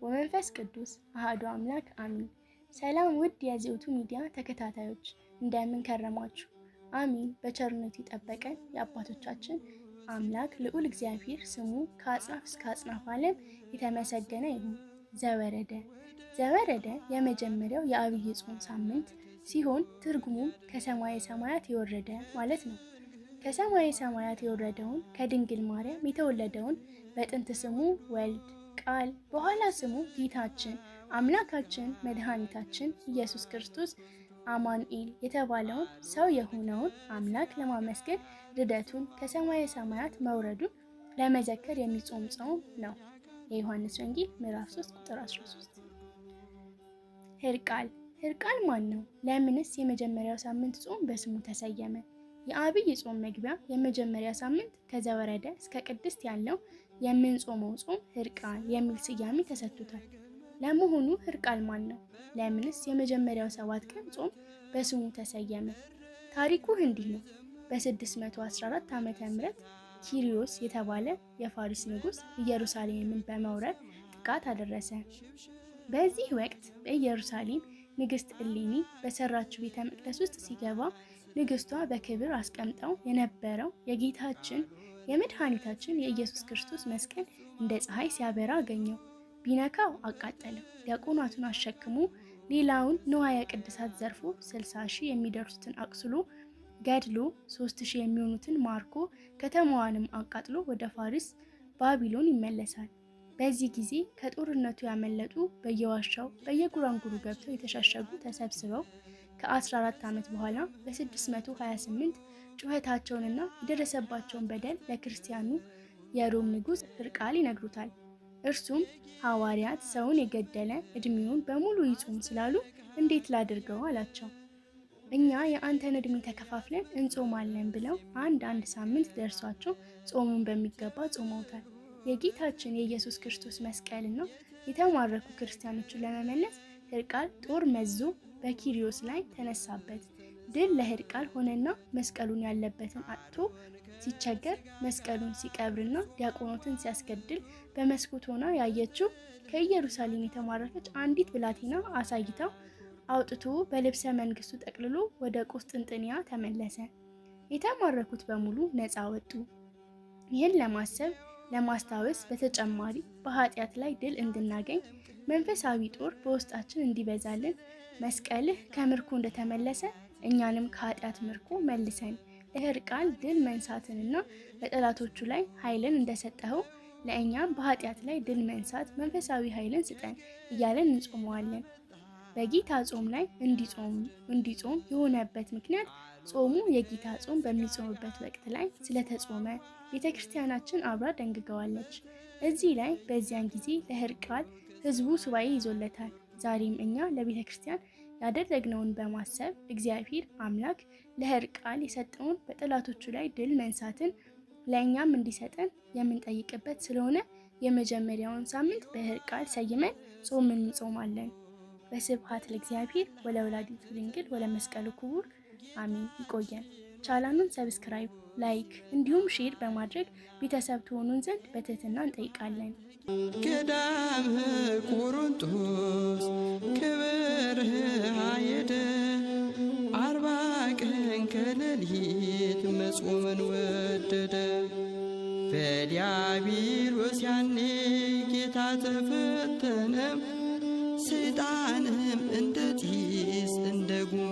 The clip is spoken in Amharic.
ወመንፈስ ቅዱስ አሐዱ አምላክ አሚን። ሰላም ውድ የዚኡቱ ሚዲያ ተከታታዮች እንደምን ከረማችሁ? አሚን። በቸርነቱ የጠበቀን የአባቶቻችን አምላክ ልዑል እግዚአብሔር ስሙ ከአጽናፍ እስከ አጽናፍ ዓለም የተመሰገነ ይሁን። ዘወረደ የመጀመሪያው የአብይ ጾም ሳምንት ሲሆን ትርጉሙም ከሰማየ ሰማያት የወረደ ማለት ነው። ከሰማየ ሰማያት የወረደውን ከድንግል ማርያም የተወለደውን በጥንት ስሙ ወልድ ቃል በኋላ ስሙ ጌታችን አምላካችን መድኃኒታችን ኢየሱስ ክርስቶስ አማኑኤል የተባለውን ሰው የሆነውን አምላክ ለማመስገን ልደቱን ከሰማየ ሰማያት መውረዱን ለመዘከር የሚጾም ጾም ነው። የዮሐንስ ወንጌል ምዕራፍ 3 ቁጥር 13። ሕርቃል ማን ነው? ለምንስ የመጀመሪያው ሳምንት ጾም በስሙ ተሰየመ? የአብይ ጾም መግቢያ የመጀመሪያ ሳምንት ከዘወረደ እስከ ቅድስት ያለው የምንጾመው ጾም ሕርቃል የሚል ስያሜ ተሰጥቶታል። ለመሆኑ ሕርቃል ማን ነው? ለምንስ የመጀመሪያው 7 ቀን ጾም በስሙ ተሰየመ? ታሪኩ እንዲህ ነው። በ614 ዓመተ ምህረት ኪሪዮስ የተባለ የፋሪስ ንጉሥ ኢየሩሳሌምን በመውረር ጥቃት አደረሰ። በዚህ ወቅት በኢየሩሳሌም ንግሥት እሌኒ በሰራችው ቤተ መቅደስ ውስጥ ሲገባ ንግሥቷ በክብር አስቀምጠው የነበረው የጌታችን የመድኃኒታችን የኢየሱስ ክርስቶስ መስቀል እንደ ፀሐይ ሲያበራ አገኘው። ቢነካው አቃጠለው። ዲያቆናቱን አሸክሞ ሌላውን ንዋየ ቅድሳት ዘርፎ 60,000 የሚደርሱትን አቁስሎ ገድሎ 3,000 የሚሆኑትን ማርኮ ከተማዋንም አቃጥሎ ወደ ፋሪስ ባቢሎን ይመለሳል። በዚህ ጊዜ ከጦርነቱ ያመለጡ በየዋሻው በየጉራንጉሩ ገብተው የተሸሸጉ ተሰብስበው ከ14 ዓመት በኋላ በ628 ጩኸታቸውንና የደረሰባቸውን በደል ለክርስቲያኑ የሮም ንጉሥ ሕርቃል ይነግሩታል። እርሱም ሐዋርያት ሰውን የገደለ ዕድሜውን በሙሉ ይጾም ስላሉ እንዴት ላድርገው አላቸው። እኛ የአንተን ዕድሜ ተከፋፍለን እንጾማለን ብለው አንድ ሳምንት ደርሷቸው ጾሙን በሚገባ ጾመውታል። የጌታችን የኢየሱስ ክርስቶስ መስቀልና የተማረኩ ክርስቲያኖችን ለመመለስ ሕርቃል ጦር መዞ በኪሪዮስ ላይ ተነሳበት። ድል ለሕርቃል ሆነና መስቀሉን ያለበትን አጥቶ ሲቸገር መስቀሉን ሲቀብርና ዲያቆናትን ሲያስገድል በመስኮት ሆና ያየችው ከኢየሩሳሌም የተማረከች አንዲት ብላቴና አሳይታው አውጥቶ በልብሰ መንግስቱ ጠቅልሎ ወደ ቁስጥንጥንያ ተመለሰ። የተማረኩት በሙሉ ነፃ ወጡ። ይህን ለማስታወስ በተጨማሪ በኃጢአት ላይ ድል እንድናገኝ መንፈሳዊ ጦር በውስጣችን እንዲበዛልን መስቀልህ ከምርኮ እንደተመለሰ እኛንም ከኃጢአት ምርኮ መልሰን ለሕርቃል ድል መንሳትንና በጠላቶቹ ላይ ኃይልን እንደሰጠኸው ለእኛም በኃጢአት ላይ ድል መንሳት መንፈሳዊ ኃይልን ስጠን እያለን እንጾመዋለን። በጌታ ጾም ላይ እንዲጾም የሆነበት ምክንያት ጾሙ የጌታ ጾም በሚጾምበት ወቅት ላይ ስለተጾመ ቤተ ክርስቲያናችን አብራ ደንግገዋለች። እዚህ ላይ በዚያን ጊዜ ለሕርቃል ሕዝቡ ሱባኤ ይዞለታል። ዛሬም እኛ ለቤተ ክርስቲያን ያደረግነውን በማሰብ እግዚአብሔር አምላክ ለሕርቃል የሰጠውን በጠላቶቹ ላይ ድል መንሳትን ለእኛም እንዲሰጠን የምንጠይቅበት ስለሆነ የመጀመሪያውን ሳምንት በሕርቃል ሰይመን ጾም እንጾማለን። በስብሐት ለእግዚአብሔር ወለወላዲቱ ድንግል ወለመስቀሉ ክቡር አሜን። ይቆየን። ቻናሉን ሰብስክራይብ፣ ላይክ እንዲሁም ሼር በማድረግ ቤተሰብ ትሆኑን ዘንድ በትህትና እንጠይቃለን። ገዳም ቆሮንቶስ ክብርህ አይደ 40 ቀን ከሌሊት መጾምን ወደደ። በዲያብሎስ ያኔ ጌታ ተፈተነ። ሰይጣንም እንደ ጢስ እንደ ጉም